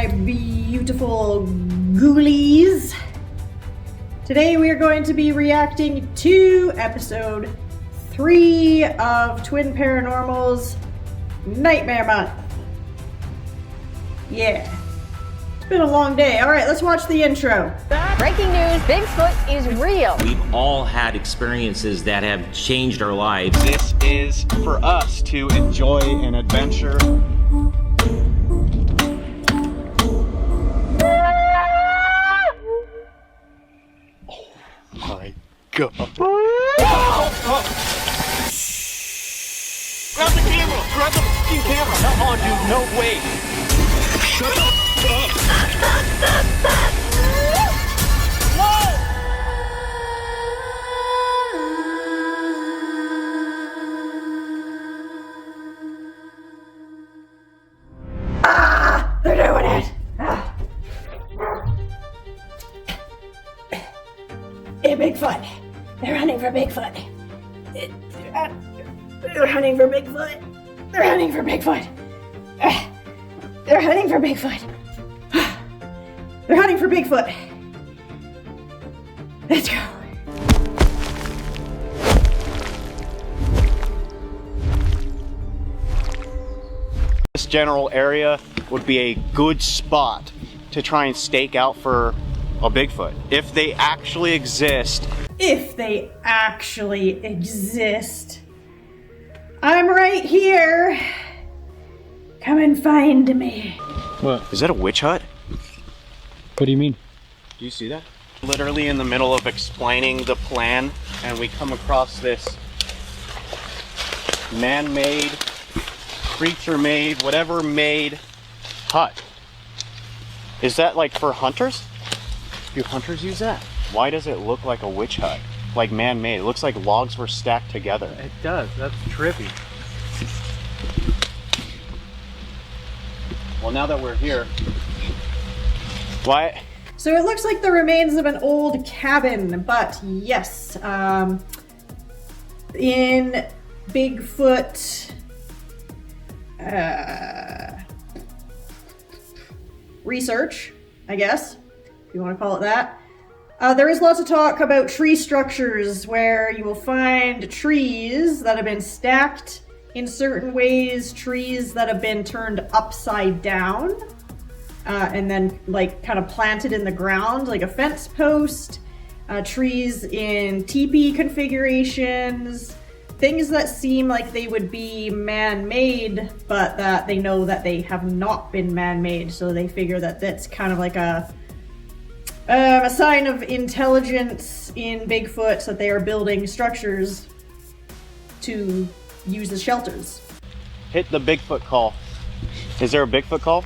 my beautiful ghoulies. Today we are going to be reacting to episode 3 of Twin Paranormal's Nightmare Month. Yeah. It's been a long day. Alright, let's watch the intro. Breaking news, Bigfoot is real. We've all had experiences that have changed our lives. This is for us to enjoy an adventure. Oh my god. Grab the camera! Grab the fucking camera! Oh dude, no way! Shut up! They're doing it! Hey, Bigfoot! They're hunting for Bigfoot! They're hunting for Bigfoot! They're hunting for Bigfoot! They're hunting for Bigfoot! They're hunting for Bigfoot! Let's go! This general area would be a good spot to try and stake out for a Bigfoot. If they actually exist. If they actually exist. I'm right here. Come and find me. What? Is that a witch hut? What do you mean? Do you see that? Literally in the middle of explaining the plan, and we come across this man-made, creature-made, whatever-made hut. Is that like for hunters? Do hunters use that? Why does it look like a witch hut? Like man-made. It looks like logs were stacked together. It does. That's trippy. Well, now that we're here, why? So it looks like the remains of an old cabin, but yes, in Bigfoot research, I guess, if you want to call it that. There is lots of talk about tree structures where you will find trees that have been stacked in certain ways, trees that have been turned upside down, and then like kind of planted in the ground like a fence post, trees in teepee configurations, things that seem like they would be man-made, but that they know that they have not been man-made, so they figure that that's kind of like a sign of intelligence in Bigfoot, so that they are building structures to use as shelters. Hit the Bigfoot call. Is there a Bigfoot call?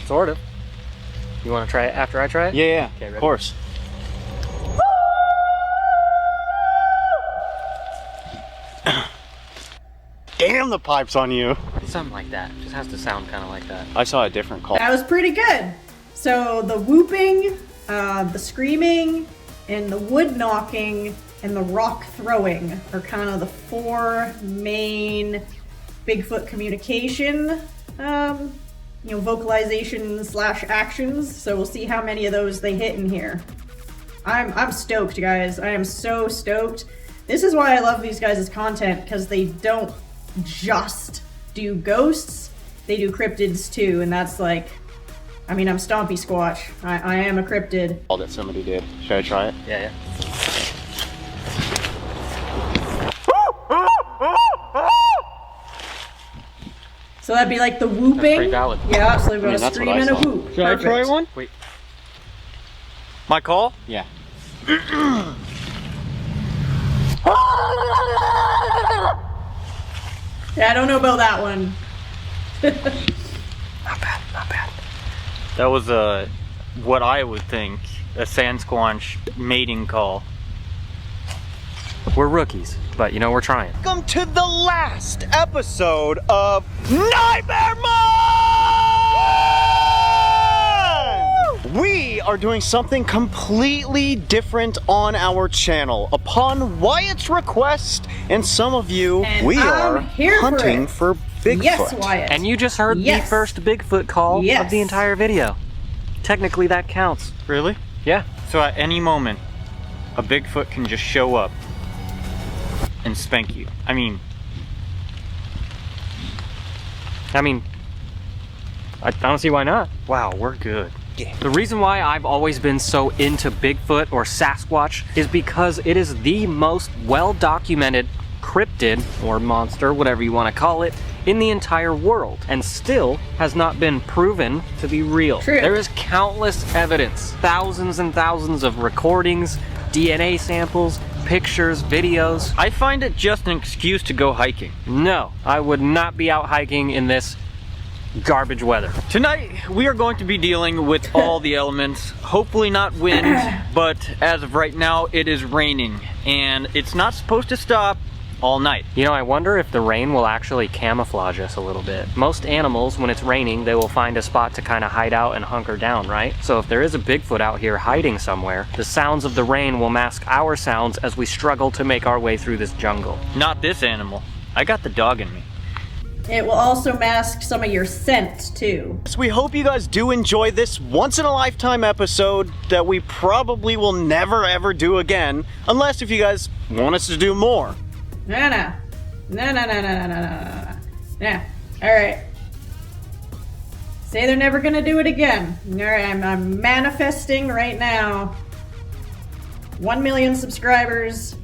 Sort of. You want to try it after I try it? Yeah, Okay, ready? of course. Damn, the pipe's on you. Something like that. It just has to sound kind of like that. I saw a different call. That was pretty good. So the whooping, the screaming, and the wood knocking, and the rock throwing are kind of the 4 main Bigfoot communication, vocalization / actions. So we'll see how many of those they hit in here. I'm stoked, guys. I am so stoked. This is why I love these guys' content, because they don't just do ghosts, they do cryptids too, and that's like, I mean, I'm Stompy Squatch. I am a cryptid. All that somebody did. Should I try it? Yeah. So that'd be like the whooping. That's pretty valid. Yeah, so we've got a that's scream what I and a saw. whoop. Should I try Perfect. one? Wait. My call? Yeah. Yeah, I don't know about that one. Not bad. That was what I would think a Sasquatch mating call. We're rookies, but we're trying. Welcome to the last episode of Nightmare Month! We are doing something completely different on our channel. Upon Wyatt's request and some of you, And we I'm are here for hunting it. for Bigfoot. Yes, Wyatt. And you just heard Yes. the first Bigfoot call Yes. of the entire video. Technically, that counts. Really? Yeah. So at any moment, a Bigfoot can just show up and spank you. I mean, I don't see why not. wow, we're good. The reason why I've always been so into Bigfoot or Sasquatch is because it is the most well-documented cryptid or monster, whatever you want to call it, in the entire world, and still has not been proven to be real. True. There is countless evidence, thousands and thousands of recordings, DNA samples, pictures, videos. I find it just an excuse to go hiking. No, I would not be out hiking in this garbage weather. Tonight, we are going to be dealing with all the elements. Hopefully not wind, but as of right now, it is raining, and it's not supposed to stop all night. You know, I wonder if the rain will actually camouflage us a little bit. Most animals, when it's raining, they will find a spot to kind of hide out and hunker down, right? So if there is a Bigfoot out here hiding somewhere, the sounds of the rain will mask our sounds as we struggle to make our way through this jungle. Not this animal. I got the dog in me. It will also mask some of your scent, too. So we hope you guys do enjoy this once-in-a-lifetime episode that we probably will never ever do again, unless if you guys want us to do more. No. Alright. Say they're never gonna do it again. Alright, I'm manifesting right now. 1 million subscribers.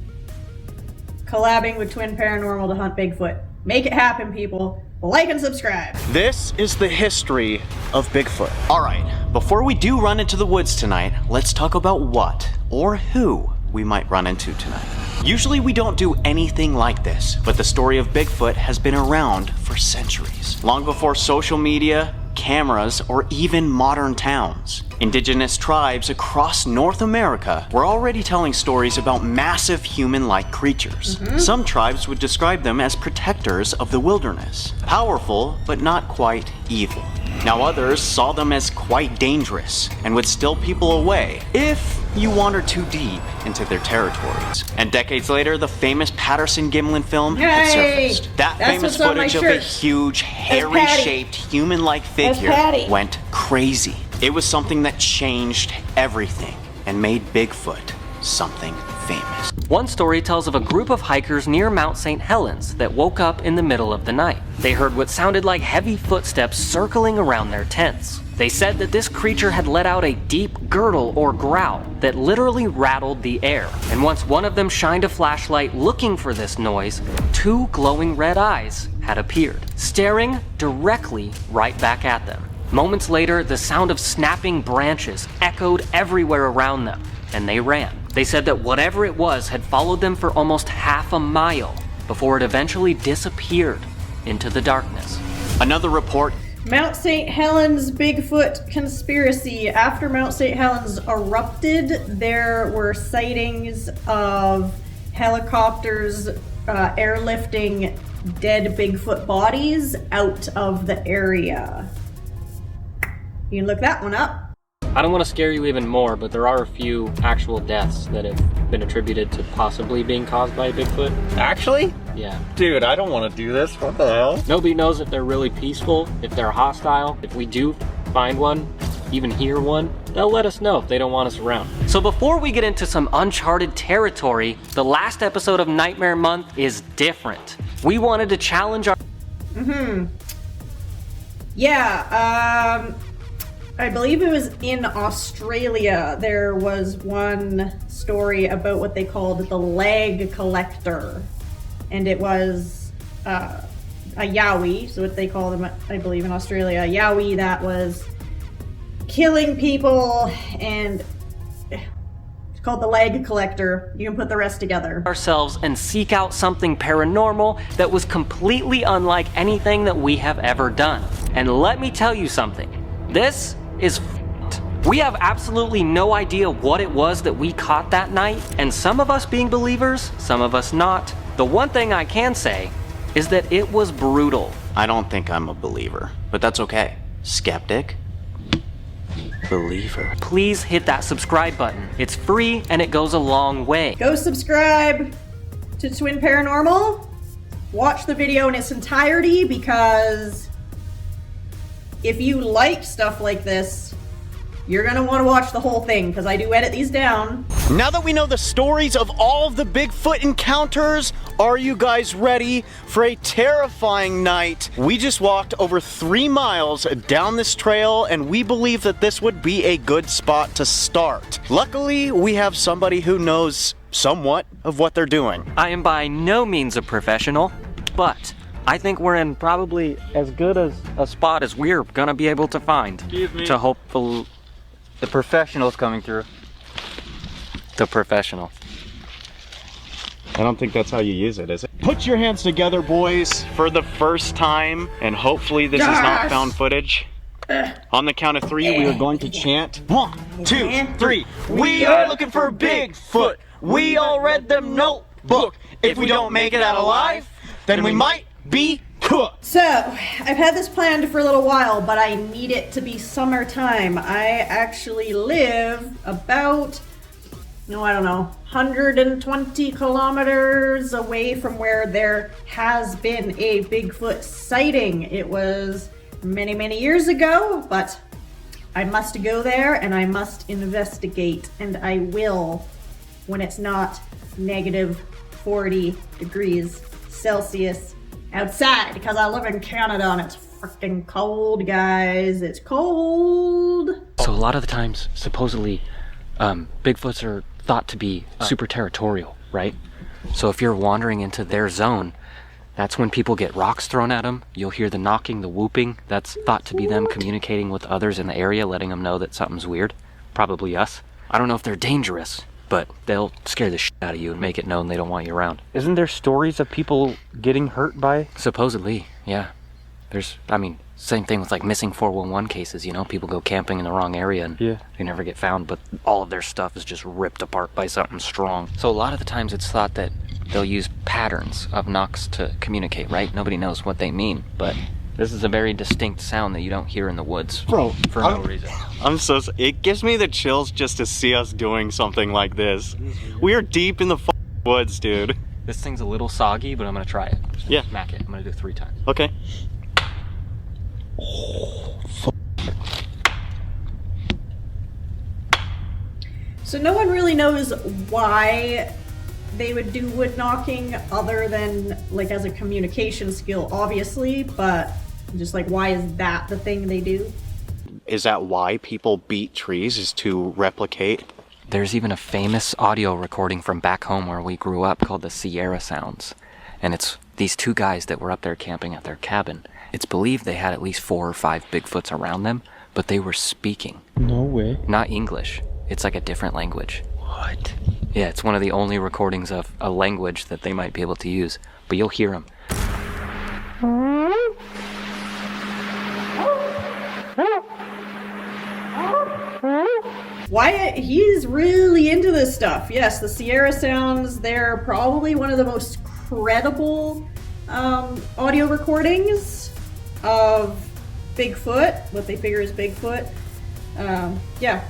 Collabing with Twin Paranormal to hunt Bigfoot. Make it happen, people. Like and subscribe. This is the history of Bigfoot. Alright, before we do run into the woods tonight, let's talk about what or who we might run into tonight. Usually we don't do anything like this, but the story of Bigfoot has been around for centuries. Long before social media, cameras, or even modern towns. Indigenous tribes across North America were already telling stories about massive human-like creatures. Some tribes would describe them as protectors of the wilderness. Powerful, but not quite evil. Now others saw them as quite dangerous and would steal people away if you wandered too deep into their territories. And decades later, the famous Patterson-Gimlin film had Yay! surfaced. That That's famous what's on my footage of a shirt. huge, hairy-shaped, human-like figure Patty. went crazy. It was something that changed everything and made Bigfoot something famous. One story tells of a group of hikers near Mount St. Helens that woke up in the middle of the night. They heard what sounded like heavy footsteps circling around their tents. They said that this creature had let out a deep gurgle or growl that literally rattled the air. And once one of them shined a flashlight looking for this noise, 2 glowing red eyes had appeared, staring directly right back at them. Moments later, the sound of snapping branches echoed everywhere around them, and they ran. They said that whatever it was had followed them for almost half a mile before it eventually disappeared into the darkness. Another report. Mount St. Helens Bigfoot conspiracy. After Mount St. Helens erupted, there were sightings of helicopters airlifting dead Bigfoot bodies out of the area. You can look that one up. I don't want to scare you even more, but there are a few actual deaths that have been attributed to possibly being caused by Bigfoot. Actually? Yeah. Dude, I don't want to do this. What the hell? Nobody knows if they're really peaceful, if they're hostile. If we do find one, even hear one, they'll let us know if they don't want us around. So before we get into some uncharted territory, the last episode of Nightmare Month is different. We wanted to challenge our... Yeah, I believe it was in Australia. There was one story about what they called the leg collector. And it was a Yowie, so what they call them, I believe, in Australia, a Yowie that was killing people, and it's called the leg collector. You can put the rest together. ourselves and seek out something paranormal that was completely unlike anything that we have ever done. And let me tell you something. This is f***ed. We have absolutely no idea what it was that we caught that night, and some of us being believers, some of us not. The one thing I can say is that it was brutal. I don't think I'm a believer, but that's okay. Skeptic? Believer. Please hit that subscribe button. It's free and it goes a long way. Go subscribe to Twin Paranormal watch the video in its entirety, because if you like stuff like this, you're gonna want to watch the whole thing, because I do edit these down. Now that we know the stories of all of the Bigfoot encounters, are you guys ready for a terrifying night? We just walked over 3 miles down this trail, and we believe that this would be a good spot to start. Luckily, we have somebody who knows somewhat of what they're doing. I am by no means a professional, but I think we're in probably as good as a spot as we're gonna be able to find. Excuse me. To hopefully... The professional's coming through. The professional. I don't think that's how you use it, is it? Put your hands together, boys, for the first time, and hopefully this is not found footage. On the count of 3, we are going to chant 1, 2, 3. We are looking for Bigfoot. We all read the notebook. If we don't make it out alive, then we might be cooked. So, I've had this planned for a little while, but I need it to be summertime. I actually live about, I don't know, 120 kilometers away from where there has been a Bigfoot sighting. It was many, many years ago, but I must go there and I must investigate, and I will when it's not negative 40 degrees Celsius outside, because I live in Canada and it's freaking cold, guys. It's cold. So a lot of the times, supposedly, Bigfoots are thought to be super territorial, right? So if you're wandering into their zone, that's when people get rocks thrown at them. You'll hear the knocking, the whooping. That's thought to be them communicating with others in the area, letting them know that something's weird. Probably us. I don't know if they're dangerous, but they'll scare the shit out of you and make it known they don't want you around. Isn't there stories of people getting hurt by? Supposedly, yeah. Same thing with like missing 411 cases, people go camping in the wrong area and they never get found, but all of their stuff is just ripped apart by something strong. So a lot of the times it's thought that they'll use patterns of knocks to communicate, right? Nobody knows what they mean, but this is a very distinct sound that you don't hear in the woods. Bro, for no reason. It gives me the chills just to see us doing something like this. We are deep in the woods, dude. This thing's a little soggy, but I'm gonna try it. Yeah. Smack it. I'm gonna do it 3 times. Okay. So no one really knows why they would do wood knocking, other than like as a communication skill, obviously, but just like, why is that the thing they do? Is that why people beat trees, is to replicate? There's even a famous audio recording from back home where we grew up called the Sierra Sounds. And it's these 2 guys that were up there camping at their cabin. It's believed they had at least 4 or 5 Bigfoots around them, but they were speaking. No way. Not English. It's like a different language. What? Yeah, it's one of the only recordings of a language that they might be able to use. But you'll hear them. Wyatt, he's really into this stuff. Yes, the Sierra Sounds, they're probably one of the most credible audio recordings of Bigfoot, what they figure is Bigfoot. Yeah.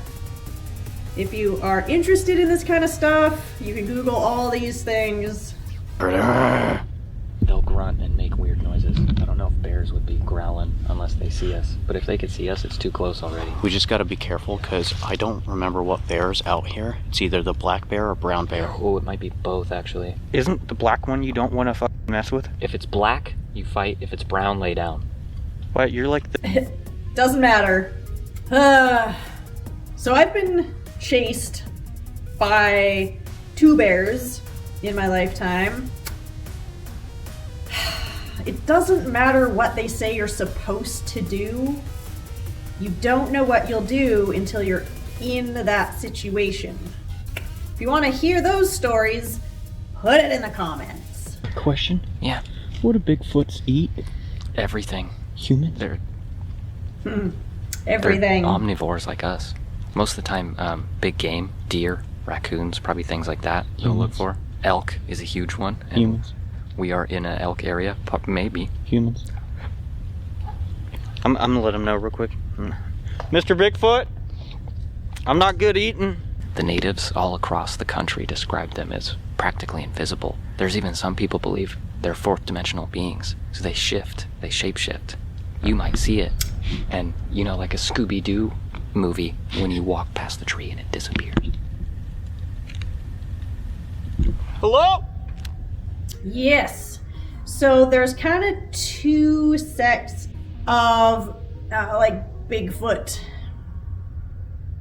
If you are interested in this kind of stuff, you can Google all these things. They'll grunt and make weird noises. I don't know if bears would be growling unless they see us. But if they could see us, it's too close already. We just gotta be careful, because I don't remember what bear's out here. It's either the black bear or brown bear. Oh, it might be both, actually. Isn't the black one you don't want to mess with? If it's black, you fight. If it's brown, lay down. What, you're like the... Doesn't matter. So I've been chased by 2 bears in my lifetime. It doesn't matter what they say you're supposed to do. You don't know what you'll do until you're in that situation. If you want to hear those stories, put it in the comments. Question? Yeah. What do Bigfoots eat? Everything. Humans? They're Everything. omnivores like us. Most of the time, big game, deer, raccoons, probably things like that they'll look for. Elk is a huge one. And Humans? we are in an elk area, maybe. Humans? I'm gonna let him know real quick. Mr. Bigfoot, I'm not good eating. The natives all across the country describe them as practically invisible. There's even some people believe they're fourth dimensional beings. So they shift, they shapeshift. You might see it, and you know, like a Scooby-Doo movie, when you walk past the tree and it disappears. Hello? Yes. So there's kind of two sects of like Bigfoot,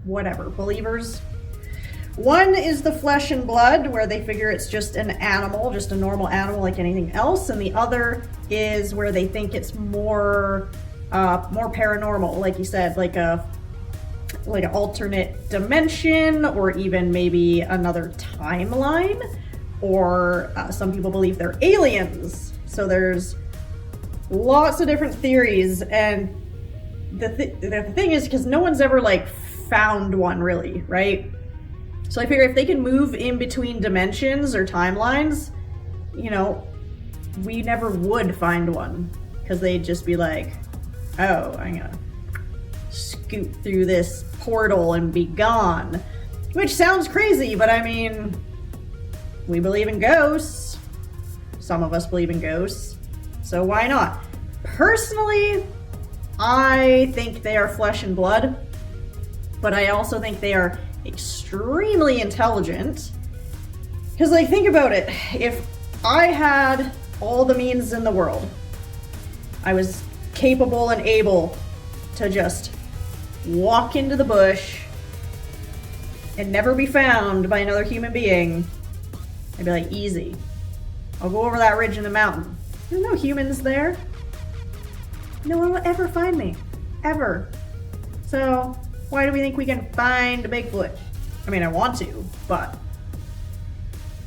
whatever, believers. One is the flesh and blood, where they figure it's just an animal, just a normal animal like anything else, and the other is where they think it's more paranormal, like you said, like an alternate dimension, or even maybe another timeline, or some people believe they're aliens. So there's lots of different theories, and the thing is, because no one's ever like found one really, right? So I figure if they can move in between dimensions or timelines, you know, we never would find one, because they'd just be like, oh, I'm gonna scoot through this portal and be gone. Which sounds crazy, but I mean, we believe in ghosts. Some of us believe in ghosts, so why not? Personally, I think they are flesh and blood, but I also think they are extremely intelligent. Because, like, think about it. If I had all the means in the world, I was capable and able to just walk into the bush and never be found by another human being, I'd be like, easy. I'll go over that ridge in the mountain. There's no humans there. No one will ever find me. Ever. So, why do we think we can find a Bigfoot? I mean, I want to, but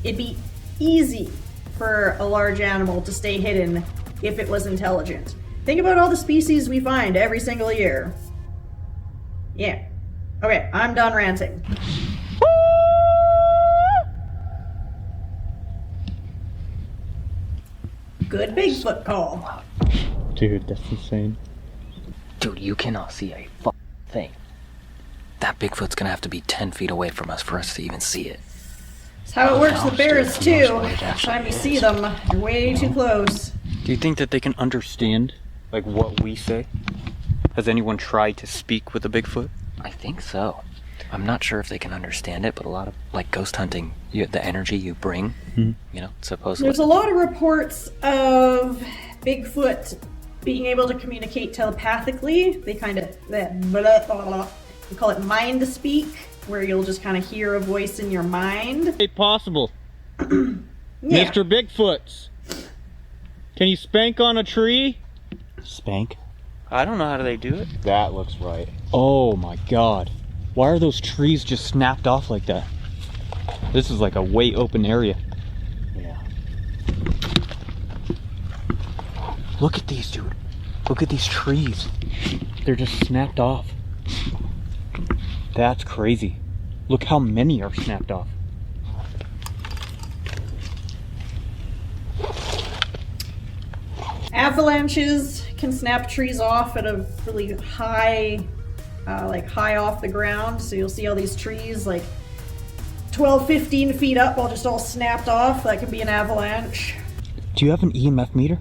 it'd be easy for a large animal to stay hidden if it was intelligent. Think about all the species we find every single year. Yeah. Okay, I'm done ranting. Good Bigfoot call. Dude, that's insane. Dude, you cannot see a thing. That Bigfoot's gonna have to be 10 feet away from us for us to even see it. That's how it works with bears, too. Time you see them, you're way too close. Do you think that they can understand, like, what we say? Has anyone tried to speak with a Bigfoot? I think so. I'm not sure if they can understand it, but a lot of, like, ghost hunting, the energy you bring, you know, supposedly. There's a lot of reports of Bigfoot being able to communicate telepathically. They kind of, we call it mind speak, where you'll just kind of hear a voice in your mind. Hey, possible. Yeah. Mr. Bigfoots. Can you spank on a tree? Spank? I don't know how do they do it. That looks right. Oh my god. Why are those trees just snapped off like that? This is like a way open area. Yeah. Look at these, dude. Look at these trees. They're just snapped off. That's crazy. Look how many are snapped off. Avalanches can snap trees off at a really high, high off the ground. So you'll see all these trees like 12, 15 feet up all just all snapped off. That can be an avalanche. Do you have an EMF meter?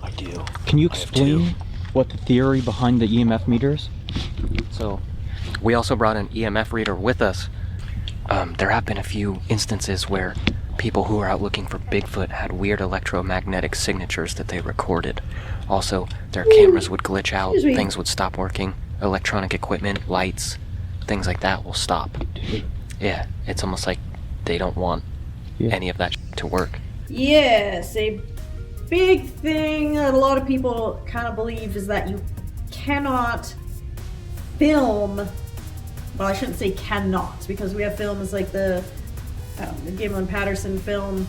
I do. Can you explain what the theory behind the EMF meter is? So, we also brought an EMF reader with us. There have been a few instances where people who were out looking for Bigfoot had weird electromagnetic signatures that they recorded. Also, their cameras would glitch out, things would stop working, electronic equipment, lights, things like that will stop. Yeah, it's almost like they don't want any of that to work. Yes, a big thing that a lot of people kind of believe is that you cannot film. Well, I shouldn't say cannot, because we have films like the Gimlin Patterson film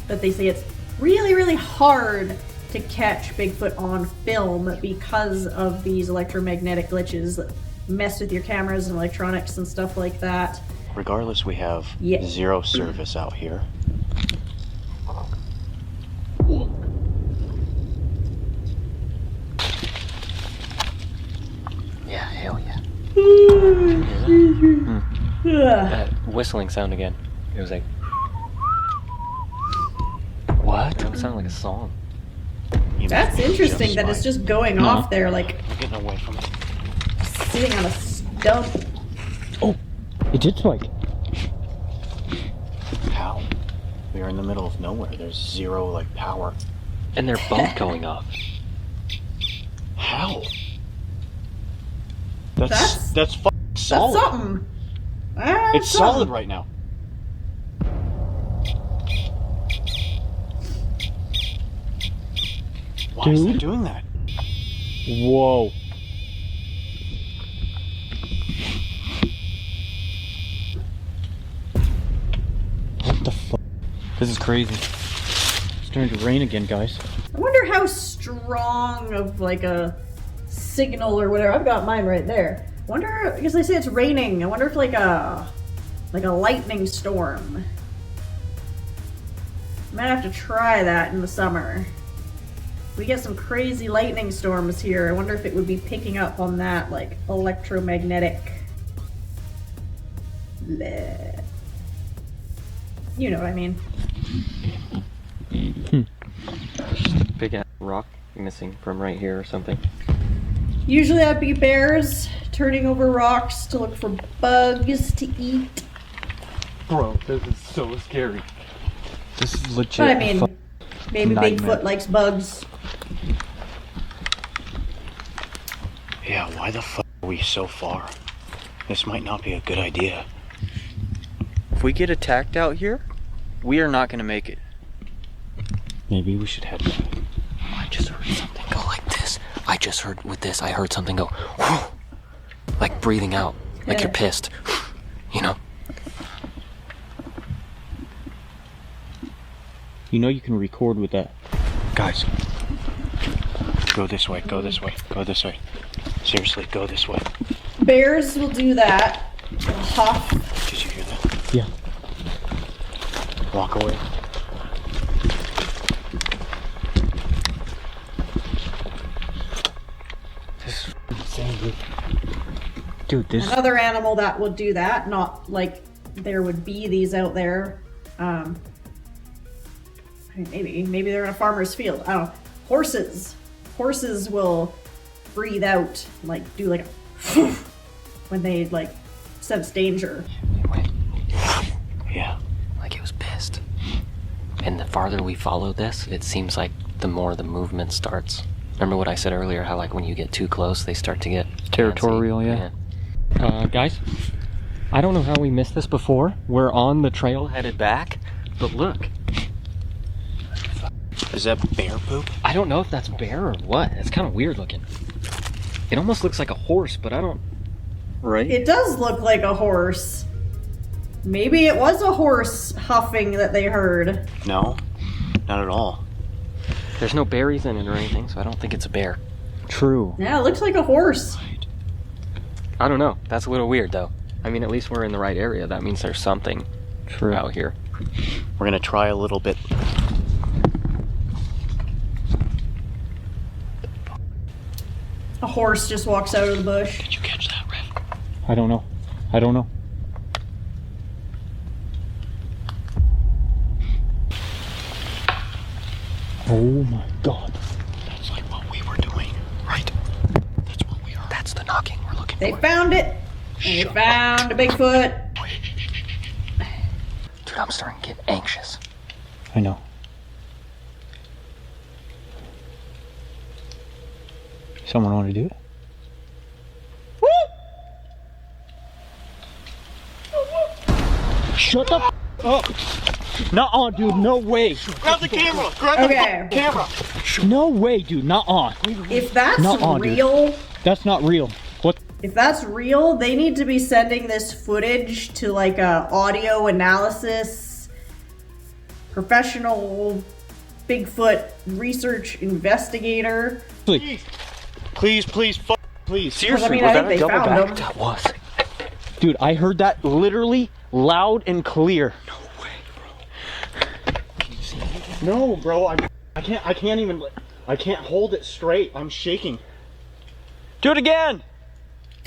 that they say it's really, really hard to catch Bigfoot on film because of these electromagnetic glitches that mess with your cameras and electronics and stuff like that. Regardless, we have zero service out here. Yeah, hell yeah. That whistling sound again. It was like, whoa. What? That sounds like a song. That's interesting that it's just going off there, like I'm getting away from it. sitting on a stump. Oh, it did spike. How? We are in the middle of nowhere. There's zero, like, power. And they're both going off. How? That's That's fucking solid. That's something. That's It's solid right now. Why is it doing that? Whoa. What the fuck? This is crazy. It's starting to rain again, guys. I wonder how strong of like a signal or whatever. I've got mine right there. I wonder, because they say it's raining. I wonder if like a lightning storm. Might have to try that in the summer. We get some crazy lightning storms here. I wonder if it would be picking up on that like electromagnetic. Bleh. You know what I mean. Big ass rock missing from right here or something. Usually that'd be bears turning over rocks to look for bugs to eat. Bro, this is so scary. This is legit. But I mean, maybe nightmare. Bigfoot likes bugs. Yeah, why the fuck are we so far? This might not be a good idea. If we get attacked out here, we are not gonna make it. Maybe we should head back. I just heard something go like this. I just heard with this, I heard something go, whew, like breathing out, like Yeah. you're pissed, you know? You know you can record with that. Guys, go this way, go this way, go this way. Seriously, go this way. Bears will do that. They'll huff. Did you hear that? Yeah. Walk away. This is insane, dude. Dude, this. Another animal that would do that. Not like there would be these out there. I mean, maybe they're in a farmer's field. I don't know. Horses will breathe out, like do like a when they like sense danger. It went Yeah. like it was pissed. And the farther we follow this, it seems like the more the movement starts. Remember what I said earlier, how like when you get too close, they start to get Territorial, antsy? yeah. Guys, I don't know how we missed this before. We're on the trail headed back, but look. Is that bear poop? I don't know if that's bear or what. It's kind of weird looking. It almost looks like a horse, but I don't. Right? It does look like a horse. Maybe it was a horse huffing that they heard. No, not at all. There's no berries in it or anything, so I don't think it's a bear. True. Yeah, it looks like a horse. I don't know. That's a little weird though. I mean, at least we're in the right area. That means there's something True. out here. We're gonna try a little bit. A horse just walks out of the bush. Did you catch that, Rev? I don't know. I don't know. Oh my god. That's like what we were doing, right? That's what we are. That's the knocking we're looking They for. found it. They found a Bigfoot. Dude, I'm starting to get anxious. I know. Someone want to do it? Shut the f up! Nuh-uh, dude, no way! Grab the camera! Grab Okay. the camera! No way, dude, nuh-uh! If that's Nuh-uh, dude. real, That's not real. What? if that's real, they need to be sending this footage to like a audio analysis professional Bigfoot research investigator. Please. Please, please, please. I mean, I think they found them. That was. Dude, I heard that literally loud and clear. No way, bro. No, bro, I can't even, I can't hold it straight. I'm shaking. Do it again!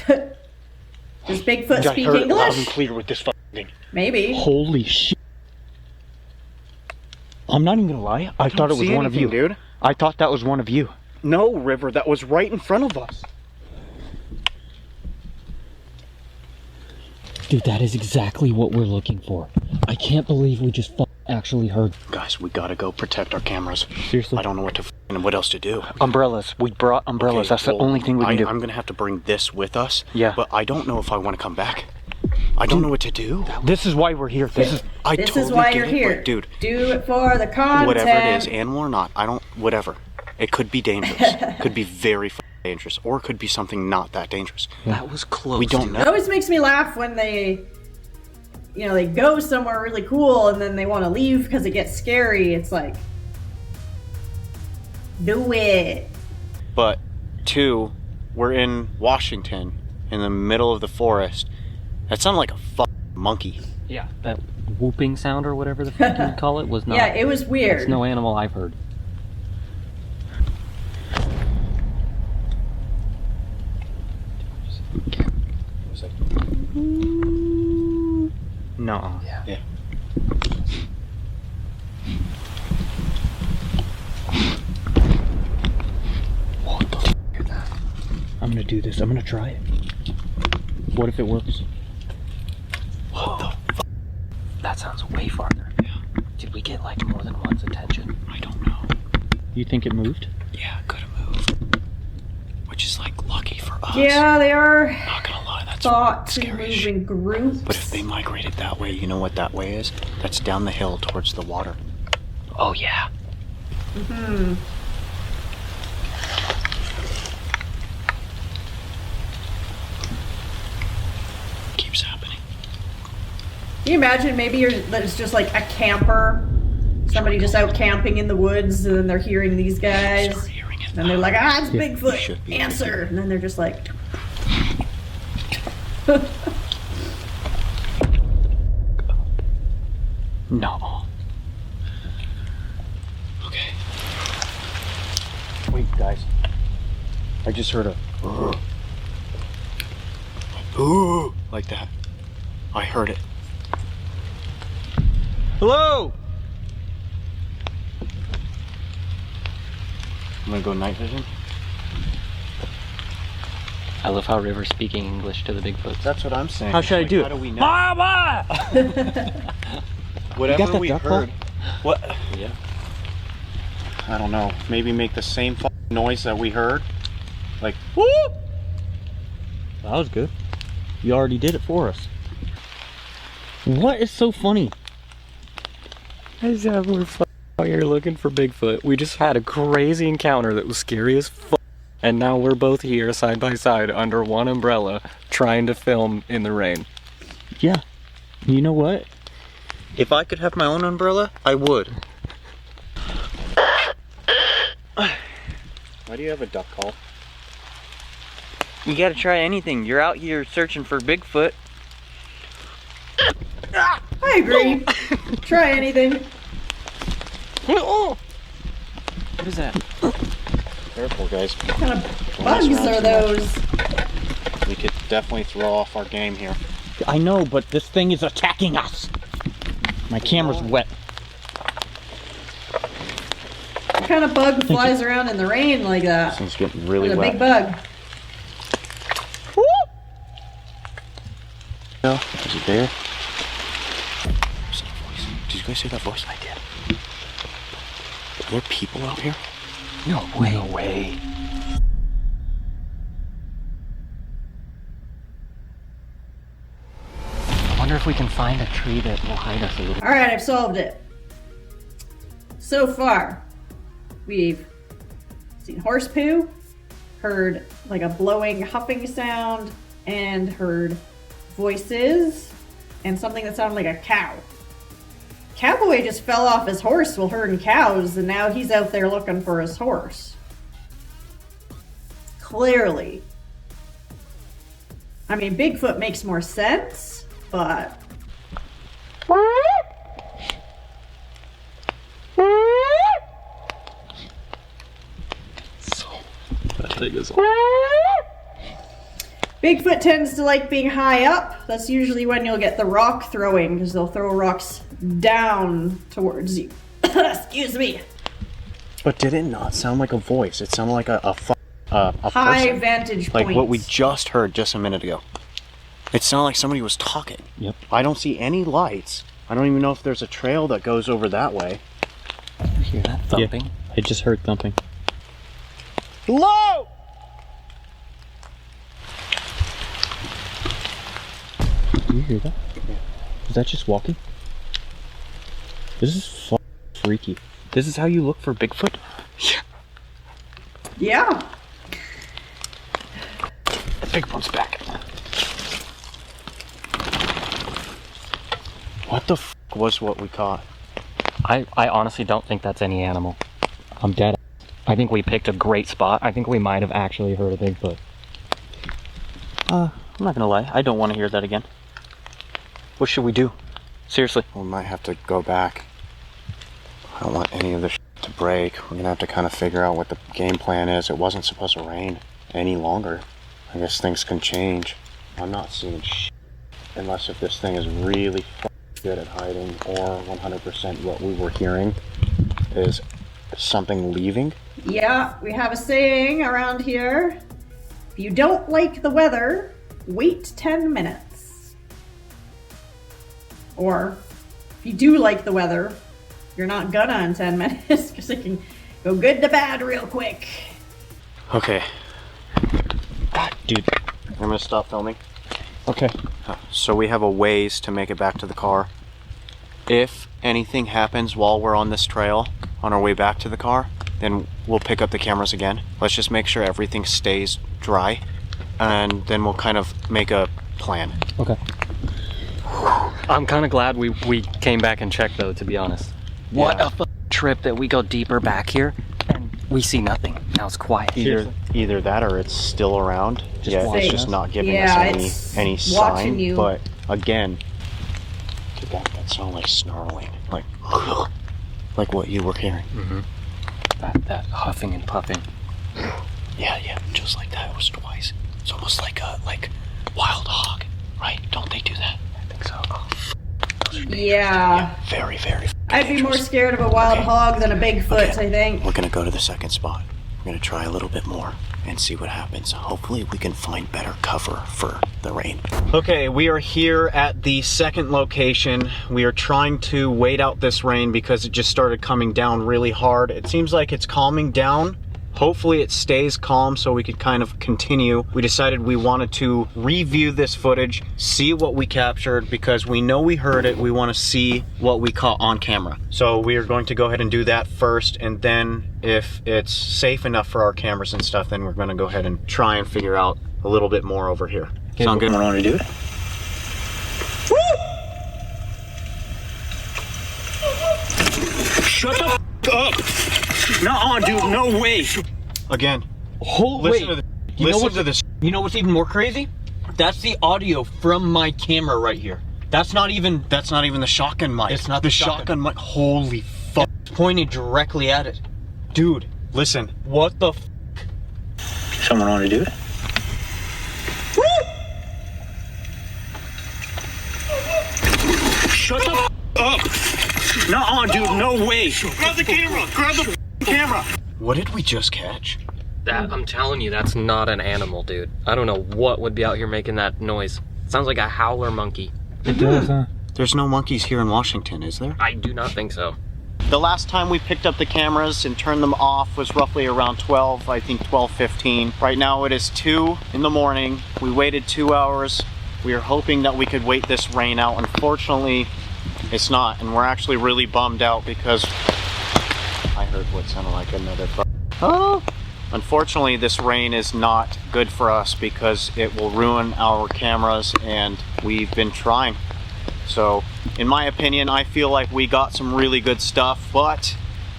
Does Bigfoot I speak heard it loud and English? clear with this fucking thing. Maybe. Holy shit. I'm not even gonna lie. I thought it was one of you, dude. I thought that was one of you. No, River, that was right in front of us. Dude, that is exactly what we're looking for. I can't believe we just actually heard. Guys, we gotta go protect our cameras. Seriously? I don't know what else to do. Umbrellas. We brought umbrellas. Okay, That's the well, only thing we can do. I'm gonna have to bring this with us. Yeah. But I don't know if I want to come back. I don't know what to do. This is why we're here. This is. This is why you're here. But, dude, do it for the content. whatever it is, animal or not, whatever. It could be dangerous. Could be very dangerous. Or it could be something not that dangerous. That was close. We don't know. It always makes me laugh when they go somewhere really cool and then they want to leave because it gets scary. It's like, do it. But 2, we're in Washington, in the middle of the forest. That sounded like a monkey. Yeah, that whooping sound or whatever the fuck you call it was not. Yeah, it was weird. It's no animal I've heard. No. Yeah. What the f is that? I'm gonna do this. I'm gonna try it. What if it works? What the f? That sounds way farther. Yeah. Did we get like more than one's attention? I don't know. You think it moved? Yeah, it could have moved. Which is like lucky for us. Yeah, they are Not gonna lie, that's thought to scary move shit. in groups. But if they migrated that way, you know what that way is? That's down the hill towards the water. Oh yeah. Keeps happening. Can you imagine maybe that it's just like a camper, somebody just out camping in the woods, and then they're hearing these guys, Start hearing it. and they're like, ah, it's should Bigfoot, be answer, and then they're just like, No. Okay. Wait, guys. I just heard a. Ooh, like that. I heard it. Hello. I'm gonna go night vision. I love how River's speaking English to the Bigfoots. That's what I'm saying. How should I do it? How do we know? Mama! Whatever You got that we duck heard. call? What? Yeah. I don't know. Maybe make the same noise that we heard. Like, Whoop! That was good. You already did it for us. What is so funny? We're out here looking for Bigfoot. We just had a crazy encounter that was scary as fuck. And now we're both here side by side under one umbrella trying to film in the rain. Yeah. You know what? if I could have my own umbrella, I would. Why do you have a duck call? You gotta try anything. You're out here searching for Bigfoot. I agree. Try anything. Oh! What is that? Careful, guys. What kind of bugs are those? We could definitely throw off our game here. I know, but this thing is attacking us. My camera's wet. What kind of bug flies around in the rain like This that? thing's getting really It's a wet. big bug. No, is it there? What's that voice? Did you guys hear that voice? I did. Are there people out here? No way. No way. I wonder if we can find a tree that will hide us a little. Alright, I've solved it. So far, we've seen horse poo, heard like a blowing, huffing sound, and heard voices, and something that sounded like a cow. Cowboy just fell off his horse while herding cows, and now he's out there looking for his horse. Clearly. I mean, Bigfoot makes more sense, but... That thing is. Bigfoot tends to like being high up. That's usually when you'll get the rock throwing, because they'll throw rocks down towards you. Excuse me. But did it not sound like a voice? It sounded like a High person. vantage Like points. what we just heard just a minute ago. It sounded like somebody was talking. Yep. I don't see any lights. I don't even know if there's a trail that goes over that way. You hear that thumping? Yeah, I just heard thumping. Hello! Do you hear that? Yeah. Is that just walking? This is freaky. This is how you look for Bigfoot? Yeah. Yeah. The big one's back. What the f was what we caught? I honestly don't think that's any animal. I'm dead. I think we picked a great spot. I think we might have actually heard a Bigfoot. I'm not gonna lie. I don't want to hear that again. What should we do? Seriously. We might have to go back. I don't want any of this to break. We're gonna have to kind of figure out what the game plan is. It wasn't supposed to rain any longer. I guess things can change. I'm not seeing unless if this thing is really good at hiding, or 100% what we were hearing is something leaving. Yeah, we have a saying around here. If you don't like the weather, wait 10 minutes. Or, if you do like the weather, you're not gonna in 10 minutes, because it can go good to bad real quick. Okay, Dude. I'm gonna stop filming. Okay. So we have a ways to make it back to the car. If anything happens while we're on this trail, on our way back to the car, then we'll pick up the cameras again. Let's just make sure everything stays dry, and then we'll kind of make a plan. Okay. I'm kind of glad we came back and checked, though, to be honest. What Yeah. a trip that we go deeper back here and we see nothing. Now it's quiet. Either that or it's still around. Just It's watching just us. not giving Yeah, us any watching sign. you. But again, dude, that sounded like snarling, like what you were hearing. That huffing and puffing. Yeah, just like that. It was twice. It's almost like a wild hog, right? Don't they do that? I think so. Yeah. Very, very. I'd be more dangerous. scared of a wild hog than a Bigfoot, Okay. I think. We're gonna go to the second spot. We're gonna try a little bit more and see what happens. Hopefully we can find better cover for the rain. Okay, we are here at the second location. We are trying to wait out this rain because it just started coming down really hard. It seems like it's calming down. Hopefully it stays calm so we could kind of continue. We decided we wanted to review this footage, see what we captured, because we know we heard it. We want to see what we caught on camera. So we are going to go ahead and do that first, and then if it's safe enough for our cameras and stuff, then we're going to go ahead and try and figure out a little bit more over here. Sound good? I want to do it. Shut the f up! Nuh-uh, dude, no way! Again. Listen to this. Listen to this. You know what's even more crazy? That's the audio from my camera right here. That's not even the shotgun mic. It's not the the shotgun. mic. Holy fuck. pointed directly at it. Dude, listen. What the f? Someone want to do it? Shut the f up! Nuh-uh, dude, no way! Grab the camera! Grab the camera! What did we just catch? That, I'm telling you, that's not an animal, dude. I don't know what would be out here making that noise. Sounds like a howler monkey. It does, huh? There's no monkeys here in Washington, is there? I do not think so. The last time we picked up the cameras and turned them off was roughly around 12, I think 12:15. Right now it is 2 in the morning. We waited 2 hours. We are hoping that we could wait this rain out. Unfortunately, it's not, and we're actually really bummed out because I heard what sounded like another oh. Unfortunately, this rain is not good for us because it will ruin our cameras, and we've been trying. So, in my opinion, I feel like we got some really good stuff, but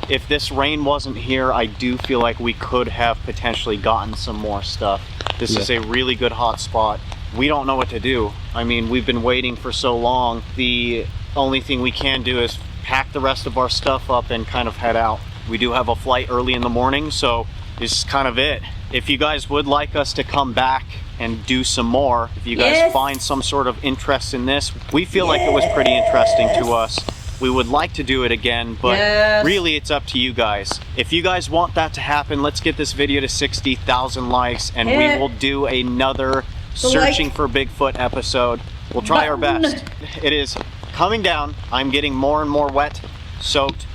if this rain wasn't here, I do feel like we could have potentially gotten some more stuff. This is a really good hot spot. We don't know what to do. I mean, we've been waiting for so long. The only thing we can do is pack the rest of our stuff up and kind of head out. We do have a flight early in the morning, so this is kind of it. If you guys would like us to come back and do some more, if you guys find some sort of interest in this, we feel like it was pretty interesting to us. We would like to do it again, but Yes. really it's up to you guys. If you guys want that to happen, let's get this video to 60,000 likes and Hit we will do another the searching like for Bigfoot episode. We'll try our button. best. It is coming down. I'm getting more and more wet, soaked.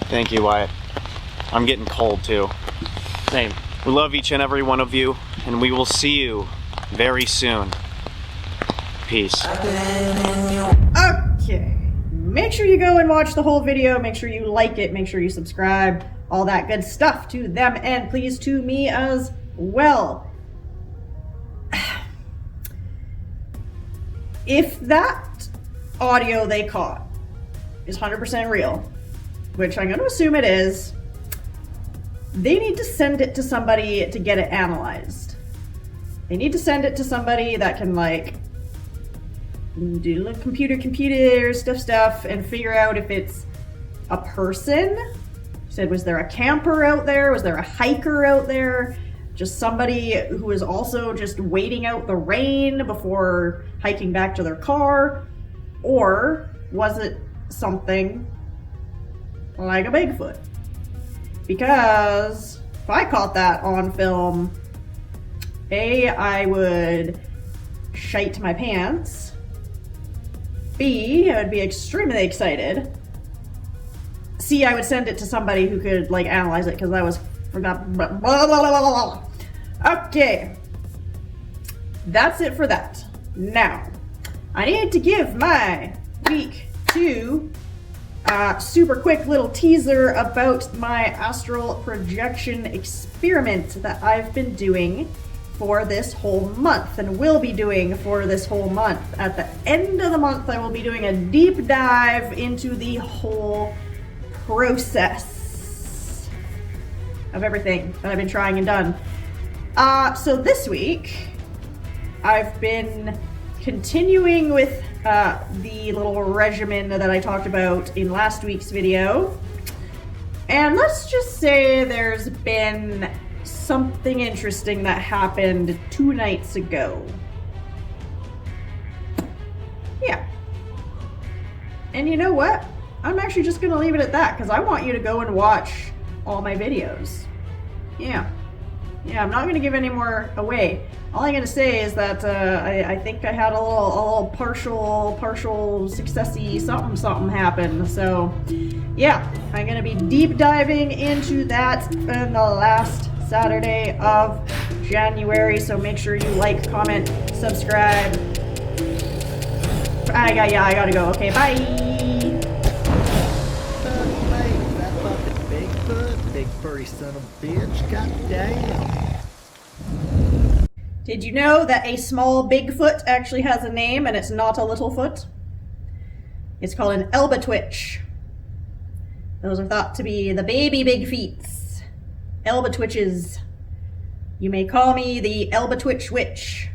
Thank you, Wyatt. I'm getting cold too. Same. We love each and every one of you, and we will see you very soon. Peace. Okay. Make sure you go and watch the whole video. Make sure you like it. Make sure you subscribe. All that good stuff to them, and please to me as well. If that audio they caught is 100% real, which I'm going to assume it is, they need to send it to somebody to get it analyzed. They need to send it to somebody that can, like, do little computer stuff and figure out if it's a person. Said, was there a camper out there? Was there a hiker out there? Just somebody who was also just waiting out the rain before hiking back to their car? Or was it something like a Bigfoot? Because if I caught that on film, A, I would shite my pants. B, I would be extremely excited. C, I would send it to somebody who could, like, analyze it, because I was forgot. Blah, blah, blah, blah, blah. Okay. That's it for that. Now, I need to give my week 2 super quick little teaser about my astral projection experiment that I've been doing for this whole month and will be doing for this whole month. At the end of the month, I will be doing a deep dive into the whole process of everything that I've been trying and done. So this week, I've been continuing with the little regimen that I talked about in last week's video. And let's just say there's been something interesting that happened 2 nights ago. Yeah. And you know what? I'm actually just gonna leave it at that because I want you to go and watch all my videos. Yeah. Yeah, I'm not gonna give any more away. All I'm gonna say is that I think I had a little partial successy something happen. So yeah, I'm gonna be deep diving into that in the last Saturday of January. So make sure you like, comment, subscribe. I gotta go. Okay, bye. That fucking Bigfoot, big furry son of a bitch, goddamn. Did you know that a small Bigfoot actually has a name and it's not a little foot? It's called an Elbatwitch. Those are thought to be the baby big feets. Elbatwitches. You may call me the Elbatwitch Witch.